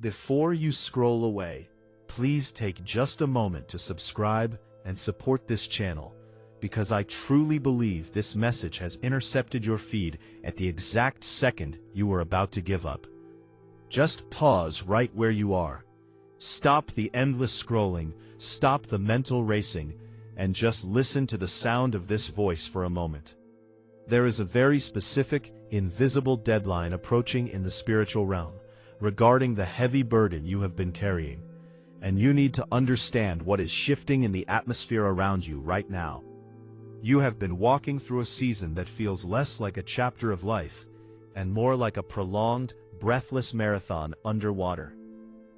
Before you scroll away, please take just a moment to subscribe and support this channel, because I truly believe this message has intercepted your feed at the exact second you were about to give up. Just pause right where you are. Stop the endless scrolling, stop the mental racing, and just listen to the sound of this voice for a moment. There is a very specific, invisible deadline approaching in the spiritual realm regarding the heavy burden you have been carrying, and you need to understand what is shifting in the atmosphere around you right now. You have been walking through a season that feels less like a chapter of life and more like a prolonged, breathless marathon underwater.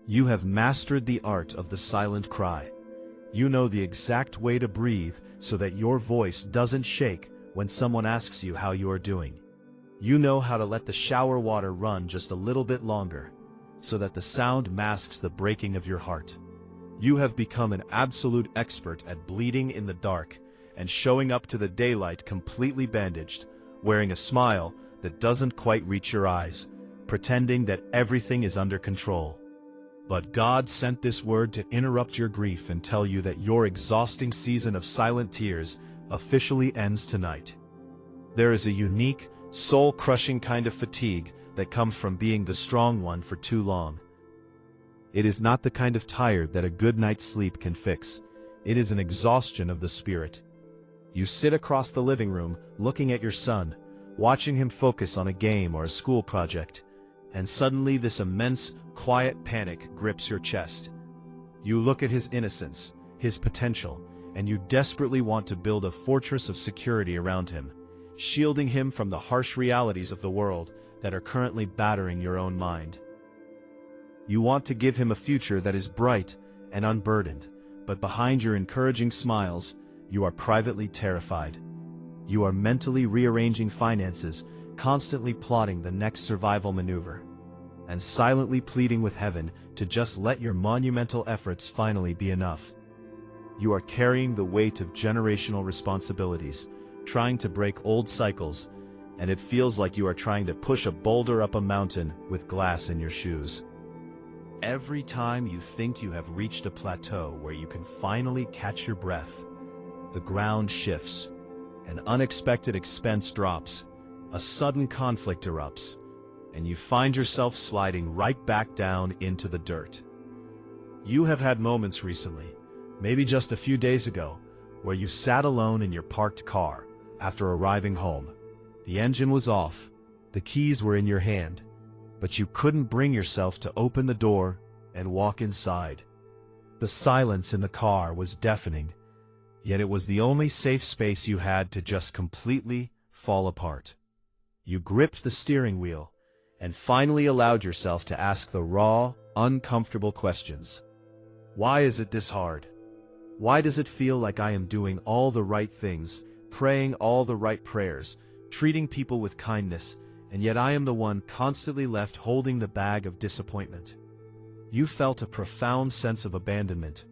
You have mastered the art of the silent cry. You know the exact way to breathe so that your voice doesn't shake when someone asks you how you are doing. You know how to let the shower water run just a little bit longer so that the sound masks the breaking of your heart. You have become an absolute expert at bleeding in the dark and showing up to the daylight completely bandaged, wearing a smile that doesn't quite reach your eyes, pretending that everything is under control. But God sent this word to interrupt your grief and tell you that your exhausting season of silent tears officially ends tonight. There is a unique, soul-crushing kind of fatigue that comes from being the strong one for too long. It is not the kind of tired that a good night's sleep can fix. It is an exhaustion of the spirit. You sit across the living room, looking at your son, watching him focus on a game or a school project, and suddenly this immense, quiet panic grips your chest. You look at his innocence, his potential, and you desperately want to build a fortress of security around him, shielding him from the harsh realities of the world that are currently battering your own mind. You want to give him a future that is bright and unburdened, but behind your encouraging smiles, you are privately terrified. You are mentally rearranging finances, constantly plotting the next survival maneuver, and silently pleading with heaven to just let your monumental efforts finally be enough. You are carrying the weight of generational responsibilities, trying to break old cycles, and it feels like you are trying to push a boulder up a mountain with glass in your shoes. Every time you think you have reached a plateau where you can finally catch your breath, the ground shifts, an unexpected expense drops, a sudden conflict erupts, and you find yourself sliding right back down into the dirt. You have had moments recently, maybe just a few days ago, where you sat alone in your parked car after arriving home. The engine was off, the keys were in your hand, but you couldn't bring yourself to open the door and walk inside. The silence in the car was deafening, yet it was the only safe space you had to just completely fall apart. You gripped the steering wheel and finally allowed yourself to ask the raw, uncomfortable questions. Why is it this hard? Why does it feel like I am doing all the right things, praying all the right prayers, treating people with kindness, and yet I am the one constantly left holding the bag of disappointment? You felt a profound sense of abandonment,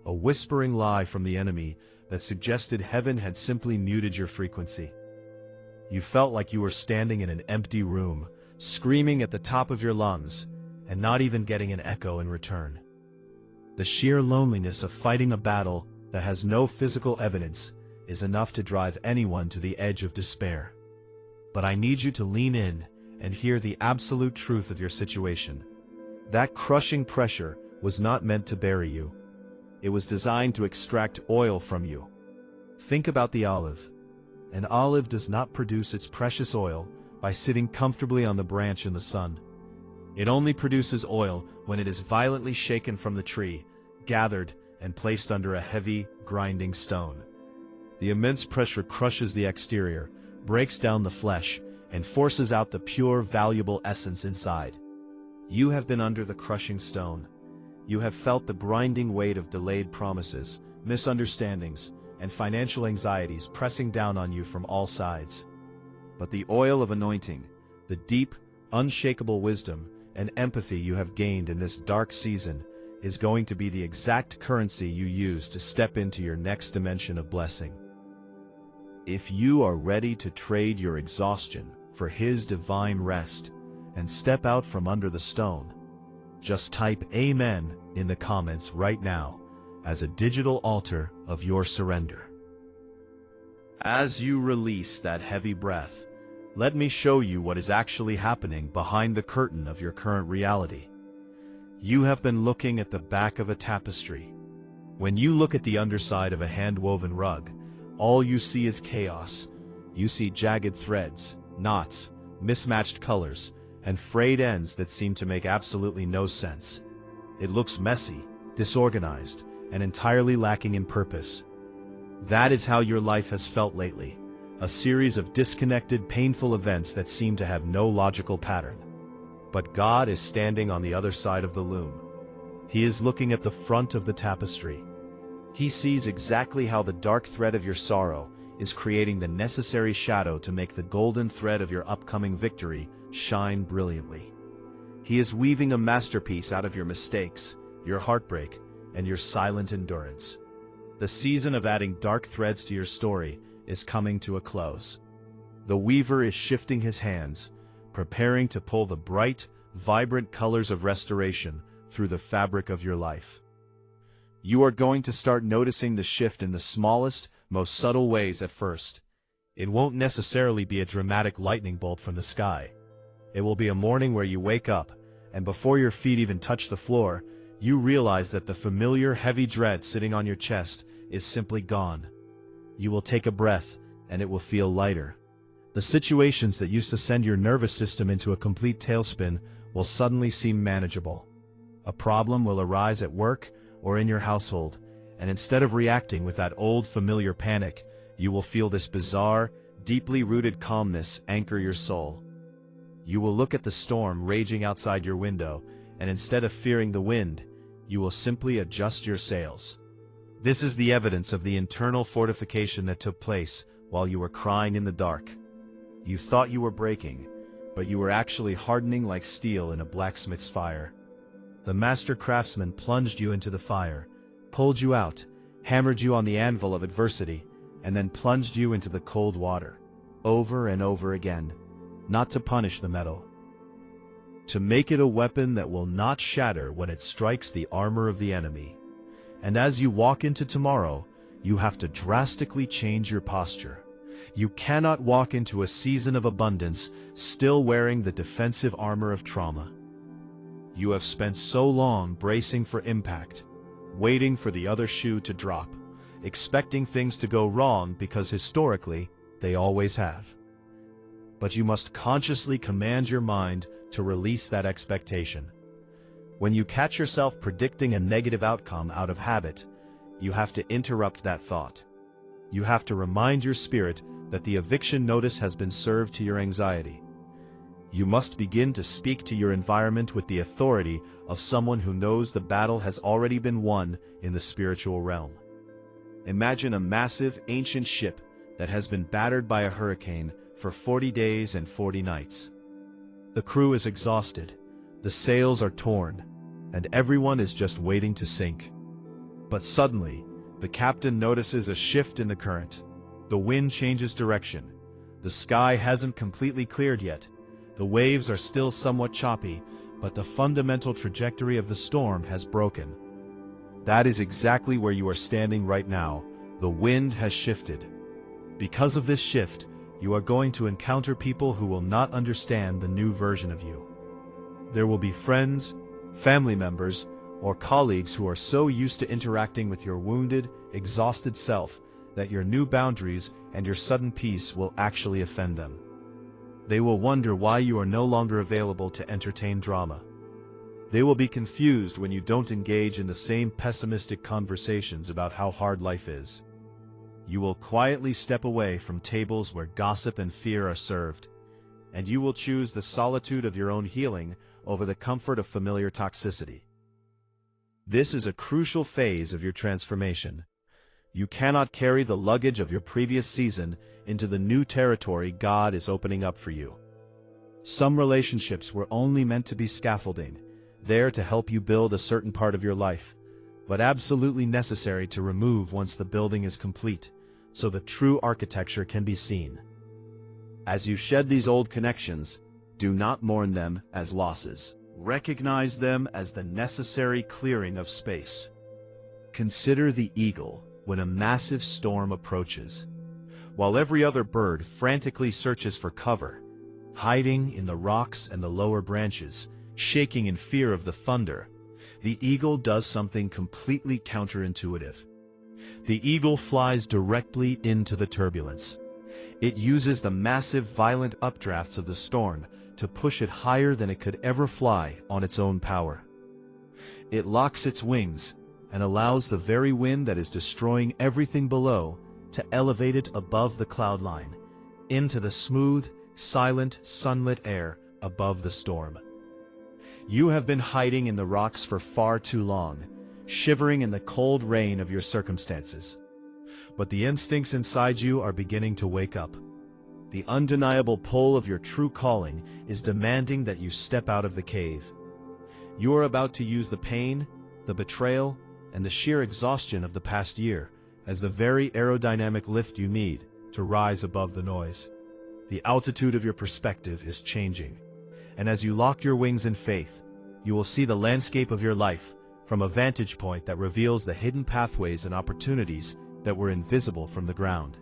a whispering lie from the enemy that suggested heaven had simply muted your frequency. You felt like you were standing in an empty room, screaming at the top of your lungs, and not even getting an echo in return. The sheer loneliness of fighting a battle that has no physical evidence is enough to drive anyone to the edge of despair. But I need you to lean in and hear the absolute truth of your situation. That crushing pressure was not meant to bury you. It was designed to extract oil from you. Think about the olive. An olive does not produce its precious oil by sitting comfortably on the branch in the sun. It only produces oil when it is violently shaken from the tree, gathered, and placed under a heavy, grinding stone. The immense pressure crushes the exterior, breaks down the flesh, and forces out the pure, valuable essence inside. You have been under the crushing stone. You have felt the grinding weight of delayed promises, misunderstandings, and financial anxieties pressing down on you from all sides. But the oil of anointing, the deep, unshakable wisdom and empathy you have gained in this dark season is going to be the exact currency you use to step into your next dimension of blessing. If you are ready to trade your exhaustion for His divine rest and step out from under the stone, Just type Amen in the comments right now as a digital altar of your surrender. As you release that heavy breath, let me show you what is actually happening behind the curtain of your current reality. You have been looking at the back of a tapestry. When you look at the underside of a hand-woven rug, all you see is chaos. You see jagged threads, knots, mismatched colors, and frayed ends that seem to make absolutely no sense. It looks messy, disorganized, and entirely lacking in purpose. That is how your life has felt lately, a series of disconnected, painful events that seem to have no logical pattern. But God is standing on the other side of the loom. He is looking at the front of the tapestry. He sees exactly how the dark thread of your sorrow is creating the necessary shadow to make the golden thread of your upcoming victory shine brilliantly. He is weaving a masterpiece out of your mistakes, your heartbreak, and your silent endurance. The season of adding dark threads to your story is coming to a close. The weaver is shifting his hands, preparing to pull the bright, vibrant colors of restoration through the fabric of your life. You are going to start noticing the shift in the smallest, most subtle ways at first. It won't necessarily be a dramatic lightning bolt from the sky. It will be a morning where you wake up, and before your feet even touch the floor, you realize that the familiar heavy dread sitting on your chest is simply gone. You will take a breath, and it will feel lighter. The situations that used to send your nervous system into a complete tailspin will suddenly seem manageable. A problem will arise at work or in your household, and instead of reacting with that old familiar panic, you will feel this bizarre, deeply rooted calmness anchor your soul. You will look at the storm raging outside your window, and instead of fearing the wind, you will simply adjust your sails. This is the evidence of the internal fortification that took place while you were crying in the dark. You thought you were breaking, but you were actually hardening like steel in a blacksmith's fire. The master craftsman plunged you into the fire, pulled you out, hammered you on the anvil of adversity, and then plunged you into the cold water, over and over again, not to punish the metal, to make it a weapon that will not shatter when it strikes the armor of the enemy. And as you walk into tomorrow, you have to drastically change your posture. You cannot walk into a season of abundance still wearing the defensive armor of trauma. You have spent so long bracing for impact, waiting for the other shoe to drop, expecting things to go wrong because historically, they always have. But you must consciously command your mind to release that expectation. When you catch yourself predicting a negative outcome out of habit, you have to interrupt that thought. You have to remind your spirit that the eviction notice has been served to your anxiety. You must begin to speak to your environment with the authority of someone who knows the battle has already been won in the spiritual realm. Imagine a massive, ancient ship that has been battered by a hurricane for 40 days and 40 nights. The crew is exhausted, the sails are torn, and everyone is just waiting to sink. But suddenly, the captain notices a shift in the current. The wind changes direction. The sky hasn't completely cleared yet. The waves are still somewhat choppy, but the fundamental trajectory of the storm has broken. That is exactly where you are standing right now. The wind has shifted. Because of this shift, you are going to encounter people who will not understand the new version of you. There will be friends, family members, or colleagues who are so used to interacting with your wounded, exhausted self that your new boundaries and your sudden peace will actually offend them. They will wonder why you are no longer available to entertain drama. They will be confused when you don't engage in the same pessimistic conversations about how hard life is. You will quietly step away from tables where gossip and fear are served, and you will choose the solitude of your own healing over the comfort of familiar toxicity. This is a crucial phase of your transformation. You cannot carry the luggage of your previous season into the new territory God is opening up for you. Some relationships were only meant to be scaffolding, there to help you build a certain part of your life, but absolutely necessary to remove once the building is complete, so the true architecture can be seen. As you shed these old connections, do not mourn them as losses. Recognize them as the necessary clearing of space. Consider the eagle when a massive storm approaches. While every other bird frantically searches for cover, hiding in the rocks and the lower branches, shaking in fear of the thunder, the eagle does something completely counterintuitive. The eagle flies directly into the turbulence. It uses the massive violent updrafts of the storm to push it higher than it could ever fly on its own power. It locks its wings and allows the very wind that is destroying everything below to elevate it above the cloud line, into the smooth, silent, sunlit air above the storm. You have been hiding in the rocks for far too long, shivering in the cold rain of your circumstances. But the instincts inside you are beginning to wake up. The undeniable pull of your true calling is demanding that you step out of the cave. You are about to use the pain, the betrayal, and the sheer exhaustion of the past year as the very aerodynamic lift you need to rise above the noise. The altitude of your perspective is changing, and as you lock your wings in faith, you will see the landscape of your life from a vantage point that reveals the hidden pathways and opportunities that were invisible from the ground.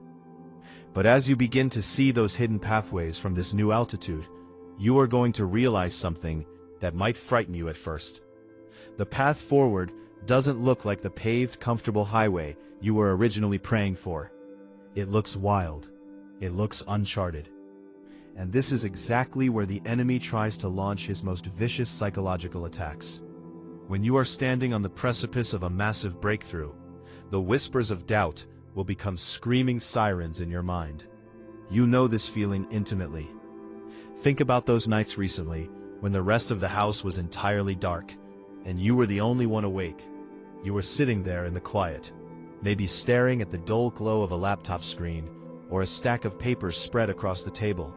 But as you begin to see those hidden pathways from this new altitude, you are going to realize something that might frighten you at first. The path forward doesn't look like the paved, comfortable highway you were originally praying for. It looks wild. It looks uncharted. And this is exactly where the enemy tries to launch his most vicious psychological attacks. When you are standing on the precipice of a massive breakthrough, the whispers of doubt will become screaming sirens in your mind. You know this feeling intimately. Think about those nights recently when the rest of the house was entirely dark, and you were the only one awake. You were sitting there in the quiet, maybe staring at the dull glow of a laptop screen or a stack of papers spread across the table.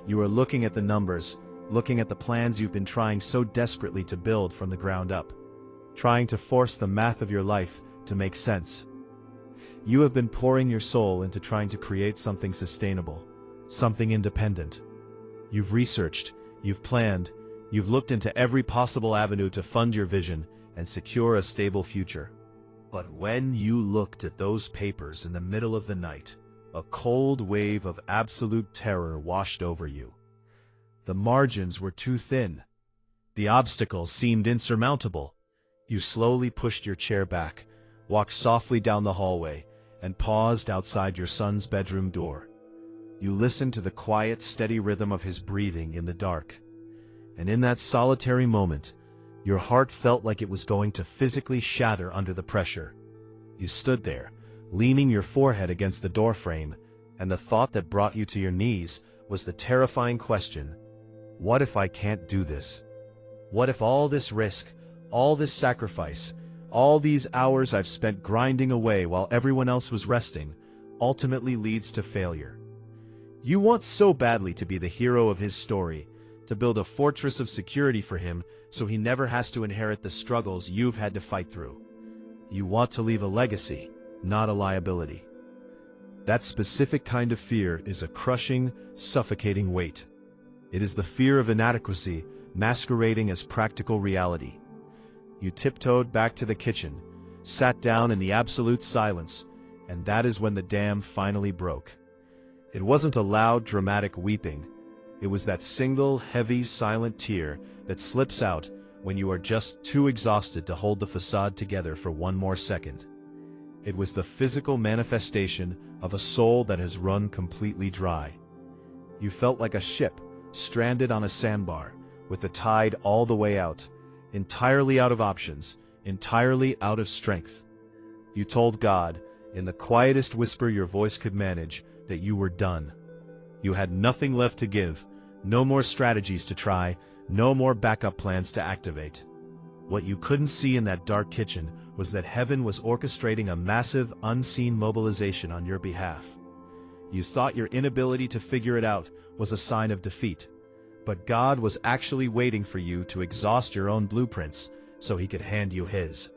You are looking at the numbers, looking at the plans you've been trying so desperately to build from the ground up, trying to force the math of your life to make sense. You have been pouring your soul into trying to create something sustainable, something independent. You've researched, you've planned, you've looked into every possible avenue to fund your vision and secure a stable future. But when you looked at those papers in the middle of the night, a cold wave of absolute terror washed over you. The margins were too thin. The obstacles seemed insurmountable. You slowly pushed your chair back, walked softly down the hallway, and paused outside your son's bedroom door. You listened to the quiet, steady rhythm of his breathing in the dark. And in that solitary moment, your heart felt like it was going to physically shatter under the pressure. You stood there, leaning your forehead against the doorframe, and the thought that brought you to your knees was the terrifying question, what if I can't do this? What if all this risk, all this sacrifice, all these hours I've spent grinding away while everyone else was resting, ultimately leads to failure? You want so badly to be the hero of his story, to build a fortress of security for him so he never has to inherit the struggles you've had to fight through. You want to leave a legacy, not a liability. That specific kind of fear is a crushing, suffocating weight. It is the fear of inadequacy masquerading as practical reality. You tiptoed back to the kitchen, sat down in the absolute silence, and that is when the dam finally broke. It wasn't a loud, dramatic weeping. It was that single, heavy, silent tear that slips out when you are just too exhausted to hold the facade together for one more second. It was the physical manifestation of a soul that has run completely dry. You felt like a ship stranded on a sandbar, with the tide all the way out, entirely out of options, entirely out of strength. You told God, in the quietest whisper your voice could manage, that you were done. You had nothing left to give, no more strategies to try, no more backup plans to activate. What you couldn't see in that dark kitchen was that heaven was orchestrating a massive, unseen mobilization on your behalf. You thought your inability to figure it out was a sign of defeat, but God was actually waiting for you to exhaust your own blueprints so he could hand you his.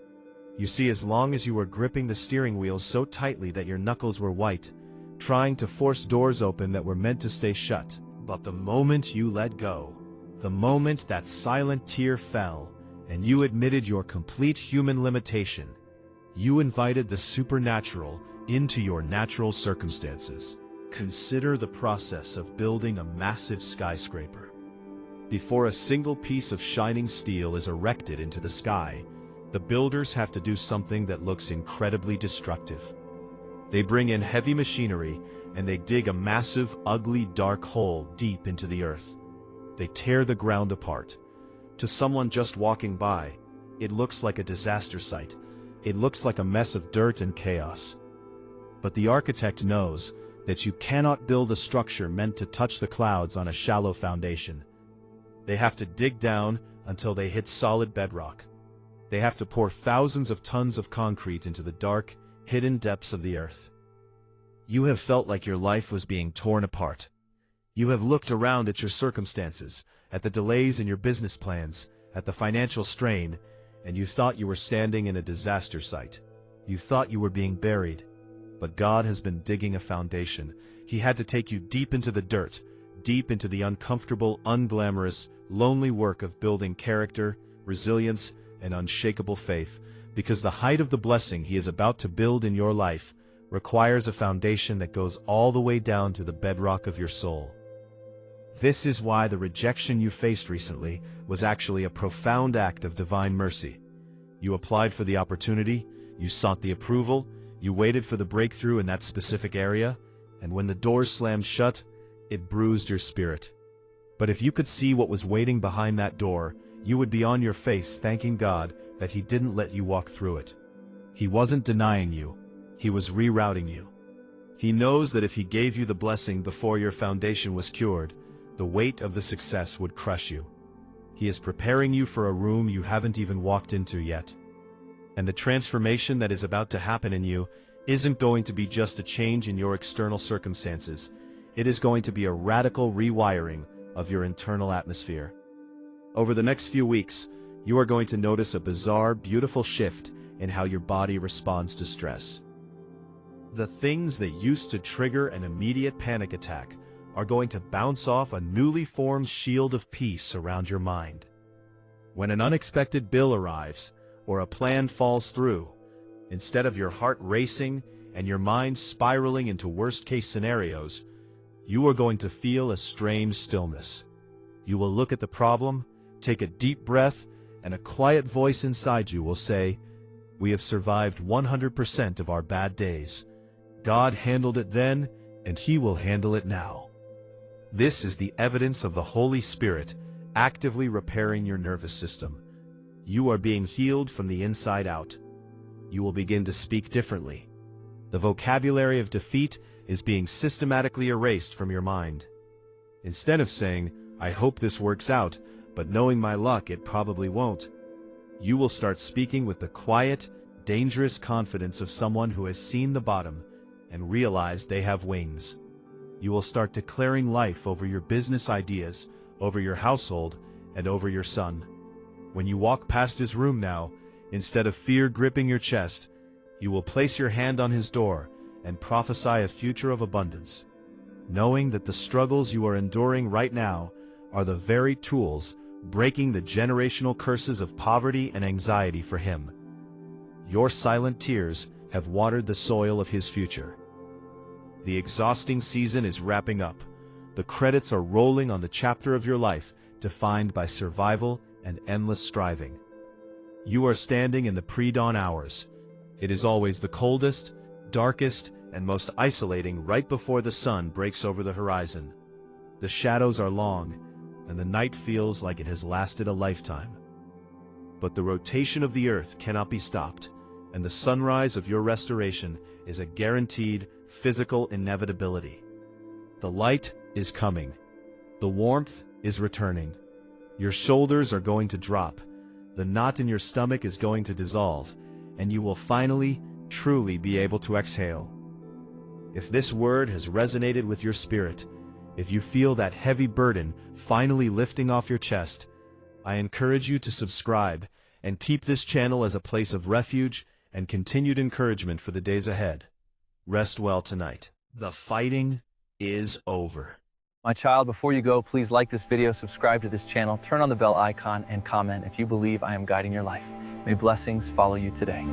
You see, as long as you were gripping the steering wheel so tightly that your knuckles were white, trying to force doors open that were meant to stay shut, but the moment you let go, The moment that silent tear fell, and you admitted your complete human limitation, you invited the supernatural into your natural circumstances. Consider the process of building a massive skyscraper. Before a single piece of shining steel is erected into the sky, the builders have to do something that looks incredibly destructive. They bring in heavy machinery and they dig a massive, ugly, dark hole deep into the earth. They tear the ground apart. To someone just walking by, it looks like a disaster site. It looks like a mess of dirt and chaos. But the architect knows that you cannot build a structure meant to touch the clouds on a shallow foundation. They have to dig down until they hit solid bedrock. They have to pour thousands of tons of concrete into the dark, hidden depths of the earth. You have felt like your life was being torn apart. You have looked around at your circumstances, at the delays in your business plans, at the financial strain, and you thought you were standing in a disaster site. You thought you were being buried. But God has been digging a foundation. He had to take you deep into the dirt, deep into the uncomfortable, unglamorous, lonely work of building character, resilience, and unshakable faith, because the height of the blessing He is about to build in your life requires a foundation that goes all the way down to the bedrock of your soul. This is why the rejection you faced recently was actually a profound act of divine mercy. You applied for the opportunity, you sought the approval, you waited for the breakthrough in that specific area, and when the doors slammed shut, it bruised your spirit. But if you could see what was waiting behind that door, you would be on your face thanking God that He didn't let you walk through it. He wasn't denying you. He was rerouting you. He knows that if He gave you the blessing before your foundation was cured, the weight of the success would crush you. He is preparing you for a room you haven't even walked into yet. And the transformation that is about to happen in you isn't going to be just a change in your external circumstances. It is going to be a radical rewiring of your internal atmosphere. Over the next few weeks, you are going to notice a bizarre, beautiful shift in how your body responds to stress. The things that used to trigger an immediate panic attack are going to bounce off a newly formed shield of peace around your mind. When an unexpected bill arrives, or a plan falls through, instead of your heart racing and your mind spiraling into worst-case scenarios, you are going to feel a strange stillness. You will look at the problem, take a deep breath, and a quiet voice inside you will say, "We have survived 100% of our bad days. God handled it then, and He will handle it now." This is the evidence of the Holy Spirit actively repairing your nervous system. You are being healed from the inside out. You will begin to speak differently. The vocabulary of defeat is being systematically erased from your mind. Instead of saying, "I hope this works out, but knowing my luck, it probably won't," you will start speaking with the quiet, dangerous confidence of someone who has seen the bottom and realized they have wings. You will start declaring life over your business ideas, over your household, and over your son. When you walk past his room now, instead of fear gripping your chest, you will place your hand on his door and prophesy a future of abundance, knowing that the struggles you are enduring right now are the very tools breaking the generational curses of poverty and anxiety for him. Your silent tears have watered the soil of his future. The exhausting season is wrapping up. The credits are rolling on the chapter of your life defined by survival and endless striving. You are standing in the pre-dawn hours. It is always the coldest, darkest, and most isolating right before the sun breaks over the horizon. The shadows are long, and the night feels like it has lasted a lifetime. But the rotation of the earth cannot be stopped, and the sunrise of your restoration is a guaranteed physical inevitability. The light is coming. The warmth is returning. Your shoulders are going to drop. The knot in your stomach is going to dissolve, and you will finally, truly be able to exhale. If this word has resonated with your spirit, if you feel that heavy burden finally lifting off your chest, I encourage you to subscribe and keep this channel as a place of refuge and continued encouragement for the days ahead. Rest well tonight. The fighting is over. My child, before you go, please like this video, subscribe to this channel, turn on the bell icon, and comment if you believe I am guiding your life. May blessings follow you today.